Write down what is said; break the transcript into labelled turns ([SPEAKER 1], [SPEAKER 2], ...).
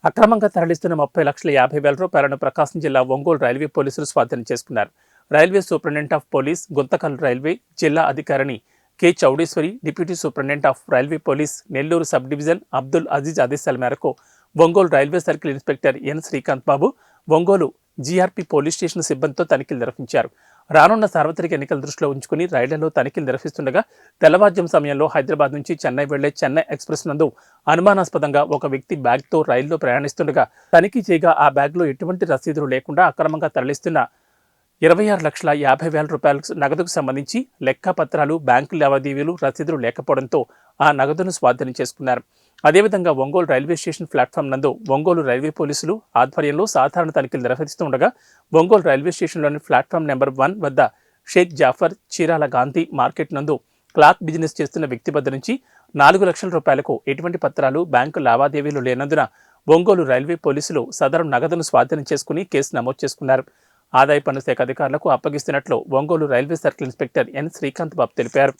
[SPEAKER 1] అక్రమంగా తరలిస్తున్న 30,50,000 రూపాయలను ప్రకాశం జిల్లా ఒంగోలు రైల్వే పోలీసులు స్వాధీనం చేసుకున్నారు. Railway superintendent of police Guntakal railway జిల్లా అధికారిని K Chowdeswari, deputy superintendent of railway police Nellore sub division Abdul Aziz ఆదేశాల మేరకు Ongole railway circle inspector N Srikanth Babu Ongole GRP police station సిబ్బందితో తనిఖీలు నిర్వహించారు. రానున్న సార్వత్రిక ఎన్నికల దృష్టిలో ఉంచుకుని రైళ్లలో తనిఖీలు నిర్వహిస్తుండగా తెల్లవారుజాము సమయంలో హైదరాబాద్ నుంచి చెన్నై వెళ్లే చెన్నై ఎక్స్ప్రెస్ నందు అనుమానాస్పదంగా ఒక వ్యక్తి బ్యాగ్తో రైల్లో ప్రయాణిస్తుండగా తనిఖీ చేయగా ఆ బ్యాగ్లో ఎటువంటి రసీదులు లేకుండా అక్రమంగా తరలిస్తున్న 26,50,000 రూపాయల నగదుకు సంబంధించి లెక్కపత్రాలు, బ్యాంకు లావాదేవీలు, రసీదులు లేకపోవడంతో ఆ నగదును స్వాధీనం చేసుకున్నారు. అదేవిధంగా ఒంగోలు రైల్వే స్టేషన్ ప్లాట్ఫామ్ నందు ఒంగోలు రైల్వే పోలీసులు ఆధ్వర్యంలో సాధారణ తనిఖీలు నిర్వహిస్తుండగా ఒంగోలు రైల్వే స్టేషన్లోని ప్లాట్ఫామ్ నెంబర్ 1 వద్ద షేక్ జాఫర్ చీరాల గాంధీ మార్కెట్ నందు క్లాత్ బిజినెస్ చేస్తున్న వ్యక్తి వద్ద నుంచి 4 లక్షల రూపాయలకు ఎటువంటి పత్రాలు, బ్యాంకు లావాదేవీలు లేనందున ఒంగోలు రైల్వే పోలీసులు సదరు నగదును స్వాధీనం చేసుకుని కేసు నమోదు చేసుకున్నారు. ఆదాయ పన్ను శాఖ అధికారులకు అప్పగిస్తున్నట్లు Ongole railway circle inspector N Srikanth Babu తెలిపారు.